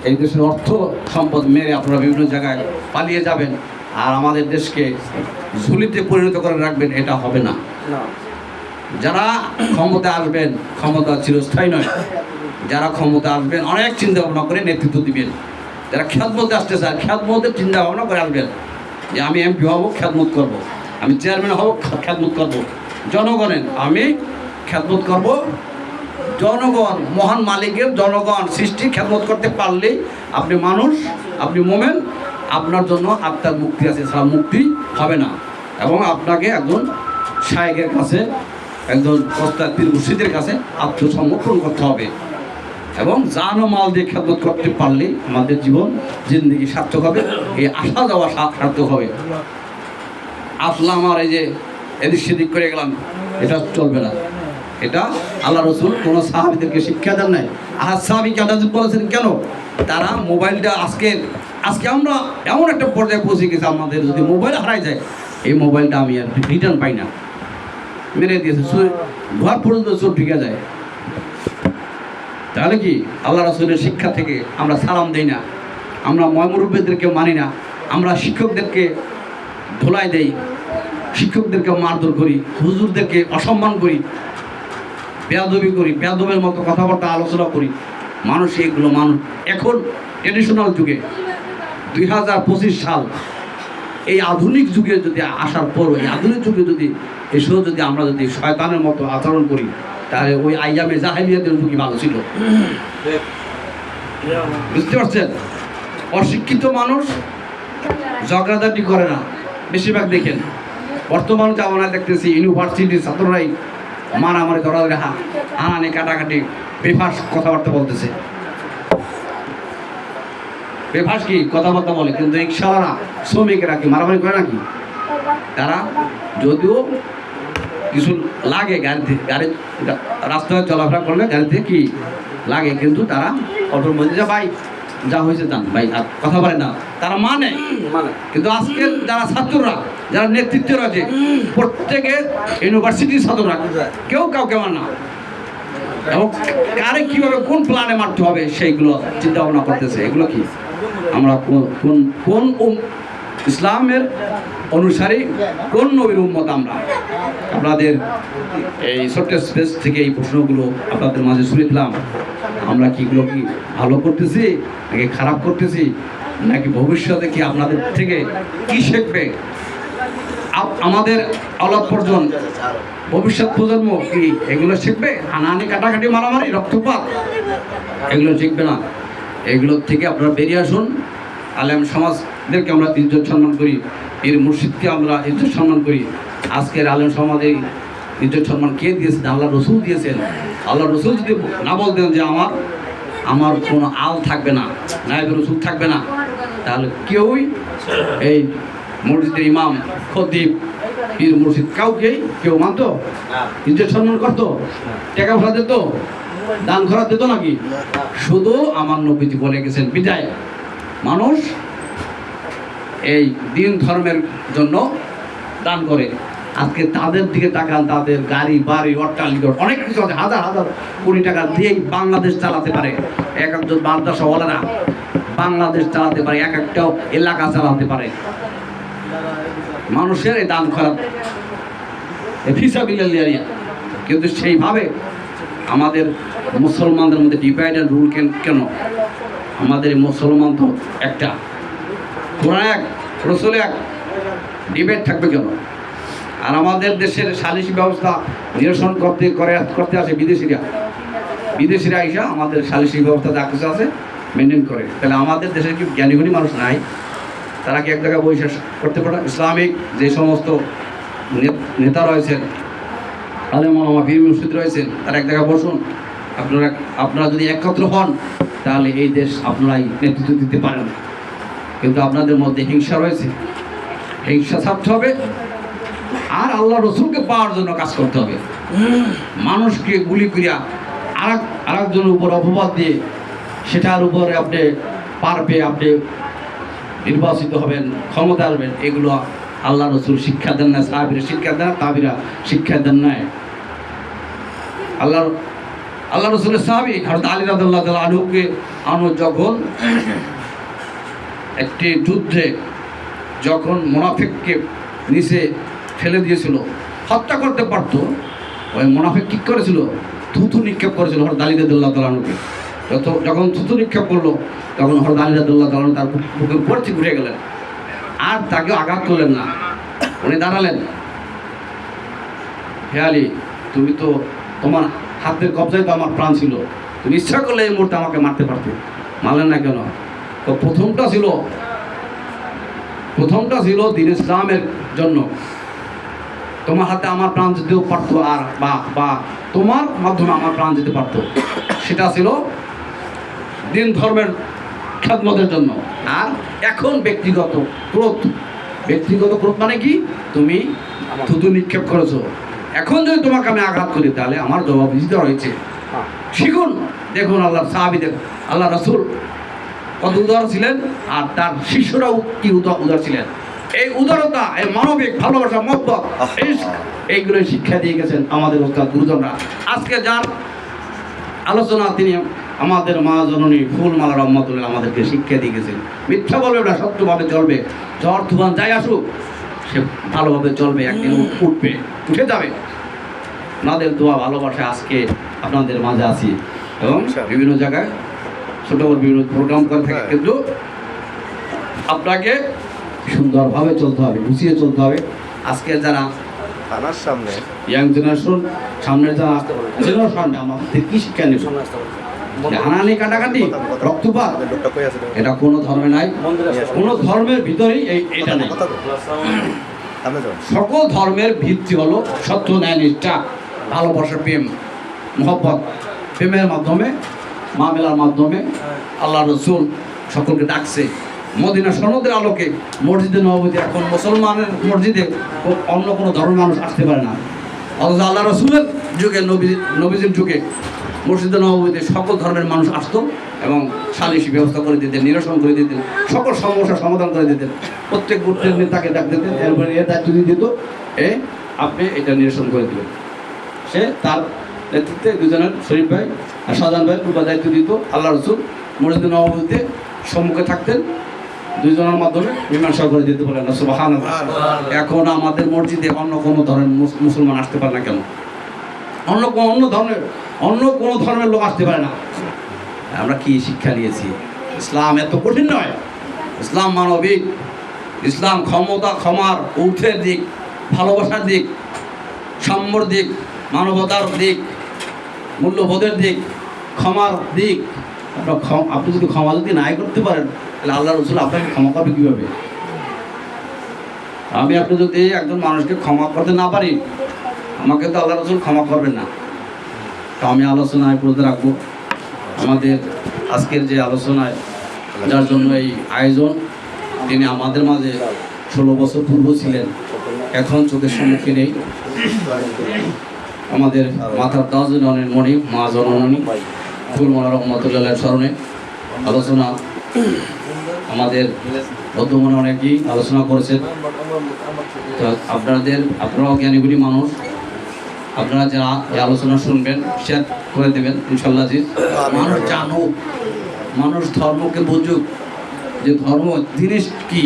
এই দেশের অর্থ সম্পদ মেরে আপনারা বিভিন্ন জায়গায় পালিয়ে যাবেন আর আমাদের দেশকে ঝুলিতে পরিণত করে রাখবেন, এটা হবে না। যারা ক্ষমতা আসবেন, ক্ষমতা চিরস্থায়ী নয়। যারা ক্ষমতা আসবেন অনেক চিন্তা ভাবনা করে নেতৃত্ব দিবেন। যারা খ্যাতমতে আসতে চায় খ্যাতমতের চিন্তা ভাবনা করে আসবেন যে আমি এমপি হব, খ্যাতমত করব, আমি চেয়ারম্যান হব, খ্যাতমত করব, জনগণের আমি খ্যাতমত করব। জনগণ মহান মালিকের, জনগণ সৃষ্টি খেদমত করতে পারলেই আপনি মানুষ, আপনি মোমেন, আপনার জন্য আত্মার মুক্তি আছে, ছাড়া মুক্তি হবে না। এবং আপনাকে একজন শায়েখের কাছে, একজন ওস্তাদ পীর মুর্শিদের কাছে আত্মসমর্পণ করতে হবে এবং জান ও মাল দিয়ে খেদমত করতে পারলেই আমাদের জীবন জিন্দগি সার্থক হবে, এই আসা যাওয়া সার্থক হবে। আসলাম আর এই যে এদিক সেদিক করে গেলাম, এটা চলবে না। এটা আল্লাহ রসুল কোনো সাহাবীদেরকে শিক্ষা দেন নাই। আর সাহাবী কেন বলেছেন, কেন তারা মোবাইলটা আজকে আমরা এমন একটা পর্যায়ে পৌঁছে গেছি, আমাদের যদি মোবাইল হারাই যায়, এই মোবাইলটা আমি আর রিটার্ন পাই না, মেরে দিয়েছে, ঘর পর্যন্ত চোর ঢুকে যায়। তাহলে কি আল্লাহ রসুলের শিক্ষা থেকে আমরা সালাম দেই না, আমরা ময়মুরব্বীদেরকে মানি না, আমরা শিক্ষকদেরকে ধোলাই দেই, শিক্ষকদেরকে মারধর করি, হুজুরদেরকে অসম্মান করি, বেয়াদবি করি, বেয়াদবের মতো কথাবার্তা আলোচনা করি। মানুষ এগুলো মানুষ এখন ট্রেডিশনাল যুগে 2025 সাল, এই আধুনিক যুগে যদি আসার পর, এই আধুনিক যুগে যদি এসেও যদি আমরা যদি শয়তানের মতো আচরণ করি, তাহলে ওই আইয়ামে জাহেলিয়াতের যুগই ভালো ছিল। বুঝতে পারছেন? অশিক্ষিত মানুষ ঝগড়াঝাটি করে না বেশিরভাগ। দেখেন বর্তমান জামানায় দেখতেছি ইউনিভার্সিটির ছাত্ররাই মারামারি, ধরাধরি, হানানি, কাটাকাটি, বেফাস কথাবার্তা বলতেছে। বেফাস কি কথাবার্তা বলে, কিন্তু রিক্সাওয়ালা শ্রমিকেরা কি মারামারি করে নাকি? তারা যদিও কিছু লাগে গাড়ি রাস্তায় চলাফেরা করলে গাড়িতে কি লাগে, কিন্তু তারা অটোর মধ্যে যা ভাই যা হয়েছে যান ভাই, আর কথা বলে না, তারা মানে। কিন্তু আজকে যারা ছাত্ররা, যারা নেতৃত্বে রয়েছে, প্রত্যেকে ইউনিভার্সিটির ছাত্ররা কেউ কাউকে মানে না, এবং কারে কীভাবে কোন প্ল্যানে মারতে হবে সেইগুলো চিন্তা ভাবনা করতেছে। এগুলো কি আমরা কোন ইসলামের অনুসারী, কোন নবীর উম্মত আমরা? আপনাদের এই ছোট্ট স্পেস থেকে এই প্রশ্নগুলো আপনাদের মাঝে শুনেছিলাম। আমরা কিগুলো কি ভালো করতেছি নাকি খারাপ করতেছি, নাকি ভবিষ্যতে কি আপনাদের থেকে কি শিখবে আমাদের অলপ পর্যন্ত ভবিষ্যৎ প্রজন্ম কি এগুলো শিখবে? হানাহানি, কাটাকাটি, মারামারি, রক্তপাত এগুলো শিখবে না। এগুলোর থেকে আপনারা বেরিয়ে আসুন। আলেম সমাজদেরকে আমরা ইজ্জত সম্মান করি, পীর মুর্শিদকে আমরা ইজ্জত সম্মান করি। আজকের আলেম সমাজে ইজ্জত সম্মান কে দিয়েছেন? আল্লাহ রসুল দিয়েছেন। আল্লাহ রসুল যদি না বলতেন যে আমার কোনো আল থাকবে না, নায়েবে রসুল থাকবে না, তাহলে কেউই এই মসজিদের ইমাম, খতিব, পীর মুর্শিদ কাউকেই কেউ মানতো? ইজ্জত সম্মান করতো? টাকা পয়সা দিত? দান খরচ দিত নাকি? শুধু আমার নবীজি বলে গেছেন বিদায় মানুষ এই দিন ধর্মের জন্য দান করে। আজকে তাদের দিকে তাকান, তাদের গাড়ি বাড়ি অট্টালিকা অনেক কিছু আছে, হাজার হাজার কোটি টাকা দিয়েই বাংলাদেশ চালাতে পারে। এক একজন মাদ্রাসাওয়ালারা বাংলাদেশ চালাতে পারে, এক একটা এলাকা চালাতে পারে। মানুষের এই দান খরচ ফিসাবিলিল্লাহ। কিন্তু সেইভাবে আমাদের মুসলমানদের মধ্যে ডিভাইড অ্যান্ড রুল কেন? আমাদের মুসলমান তো একটা, কোরআন এক, রসুল এক, ডিবেট থাকবে কেন? আর আমাদের দেশের সালিসি ব্যবস্থা নিরসন করতে আসে বিদেশিরা এসে আমাদের সালিসি ব্যবস্থা যা কিছু আছে মেনটেন করে। তাহলে আমাদের দেশের কি জ্ঞানীগুণী মানুষ নাই? তারা কি এক জায়গায় বসে করতে পারে? ইসলামিক যে সমস্ত নেতা রয়েছেন, আলেম ওলামা, পীর মুর্শিদ রয়েছেন, তারা এক জায়গায় বসুন। আপনারা যদি একত্র হন তাহলে এই দেশ আপনারাই নেতৃত্ব দিতে পারেন। কিন্তু আপনাদের মধ্যে হিংসা রয়েছে, হিংসা ছাড়তে হবে আর আল্লাহ রসুলকে পাওয়ার জন্য কাজ করতে হবে। মানুষকে গুলি করিয়া আরেকজনের উপর অপবাদ দিয়ে সেটার উপরে আপনি পারবে, আপনি নির্বাচিত হবেন, ক্ষমতা আসবেন, এগুলো আল্লাহ রসুল শিক্ষা দেন না, সাহাবীরা শিক্ষা দেন, তাবিরা শিক্ষা দেন নাই। আল্লাহর আল্লাহ রসুলের সাহাবী হযরত আলী রাদিয়াল্লাহু তাআলা আনহু যখন একটি যুদ্ধে যখন মুনাফিককে নিচে ফেলে দিয়েছিল, হত্যা করতে পারত, ওই মুনাফিক কি করেছিল? থুতু নিক্ষেপ করেছিল হযরত আলী রাদিয়াল্লাহু তাআলা আনহুকে। যখন থুতু নিক্ষেপ করলো তখন হযরত আলী রাদিয়াল্লাহু তাআলা তার বুকের উপর থেকে উঠে গেলেন, আর তাকে আঘাত করলেন না। উনি দাঁড়ালেন, হে আলী, তুমি তো তোমার হাতের কবজায় তো আমার প্রাণ ছিল, তুমি ইচ্ছা করলে এই মুহূর্তে আমাকে মারতে পারতে, মারলেন না কেন? তো প্রথমটা ছিল দ্বীন ইসলামের জন্য, তোমার হাতে আমার প্রাণ যেতেও পারতো, আর বা তোমার মাধ্যমে আমার প্রাণ যেতে পারতো, সেটা ছিল দিন ধর্মের খেদমতের জন্য। আর এখন ব্যক্তিগত ক্রোধ মানে কি? তুমি থুতু নিক্ষেপ করেছো, এখন যদি তোমাকে আমি আঘাত করি তাহলে আমার জবাব দিতে রয়েছে। শিখুন, দেখুন আল্লাহর সাহাবী, দেখুন আল্লাহ রাসূল কত উদার ছিলেন, আর তার শিষ্যরাও কি উদার ছিলেন। এই উদারতা, এই মানবিক ভালোবাসা, মহব্বত, এইগুলো শিক্ষা দিয়ে গেছেন আমাদের ওস্তাদ গুরুজনরা। আজকে যার আলোচনা তিনি আমাদের মা জননী ফুলমালা রহমাতুল্লাহ আমাদেরকে শিক্ষা দিয়ে গেছেন। মিথ্যা বলবে না, সত্যভাবে চলবে, ঝড় তুফান যাই আসুক সে ভালোভাবে চলবে, একদিন উঠে যাবে। আপনাদের দোয়া ভালোবাসা আজকে আপনাদের মাঝে আছি, এবং বিভিন্ন জায়গায় ছোট বড় বিভিন্ন প্রোগ্রাম করে থাকে, কিন্তু আপনাকে সুন্দরভাবে চলতে হবে, গুছিয়ে চলতে হবে। আজকে যারা সামনে ইয়াং জেনারেশন, সামনে যারা জেনারেশন, আমাদের কি শিক্ষা নেবে? হানাহানি, কাটাকাটি, রক্তপাত, এটা কোনো ধর্মে নাই, কোনো ধর্মের ভিতরেই এটা নেই। সকল ধর্মের ভিত্তি হলো সত্য, ন্যায়, নিষ্ঠা, ভালোবাসা, প্রেম, মহব্বত। প্রেমের মাধ্যমে, মামেলার মাধ্যমে আল্লাহ রসুল সকলকে ডাকছে। মদিনা সনদের আলোকে মসজিদে নববীতে এখন মুসলমানের মসজিদে অন্য কোনো ধর্মের মানুষ আসতে পারে না, অথচ আল্লাহ রসুলের যুগে, নবীজির যুগে মসজিদে নববীতে সকল ধর্মের মানুষ আসতো এবং সালিশি ব্যবস্থা করে দিতেন, নিরসন করে দিতেন, সকল সমস্যার সমাধান করে দিতেন। প্রত্যেক গোত্রের নেতাকে ডাক দিতেন, এরপরে এর দায়িত্ব দিয়ে দিত, আপনি এটা নিরসন করে দেবেন। সে তার নেতৃত্বে দুজনের শরীফ ভাই আর শাহজাহান ভাই পুরো দায়িত্ব দিত। আল্লাহ রসুল মসজিদে নববীতে সম্মুখে থাকতেন, দুইজনের মাধ্যমে মীমাংসা করে দিতে বলেন সুবহানাল্লাহ। এখন আমাদের মসজিদে অন্য কোনো ধরনের মুসলমান আসতে পারে না কেন? অন্য কোনো ধর্মের লোক আসতে পারে না। আমরা কি শিক্ষা নিয়েছি? ইসলাম এত কঠিন নয়, ইসলাম মানবিক, ইসলাম ক্ষমার ঊর্ধ্বের দিক, ভালোবাসার দিক, সাম্যর দিক, মানবতার দিক, মূল্যবোধের দিক, ক্ষমার দিক। আপনি যদি ক্ষমা যদি নাই করতে পারেন তাহলে আল্লাহ রসুল আপনাকে ক্ষমা করবে কীভাবে? আপনি যদি একজন মানুষকে ক্ষমা করতে না পারি, আমাকে তো আল্লাহ রসুল ক্ষমা করবেন না। তো আমি আলোচনায় বলতে রাখবো, আমাদের আজকের যে আলোচনায় যার জন্য এই আয়োজন, তিনি আমাদের মাঝে 16 বছর পূর্ব ছিলেন, এখন চোখের সম্মুখে নেই। আমাদের মাথার তাজুলের মণি মা জননী ফুলমালা রহমাতুল্লাহ স্মরণে আলোচনা, আমাদের বর্তমানে অনেকেই আলোচনা করেছেন। তো আপনারাও জ্ঞানীগুলি মানুষ, আপনারা যারা এই আলোচনা শুনবেন শেয়ার করে দেবেন ইনশাল্লাহ। মানুষ জানুক, মানুষ ধর্মকে বুঝুক যে ধর্ম জিনিস কি।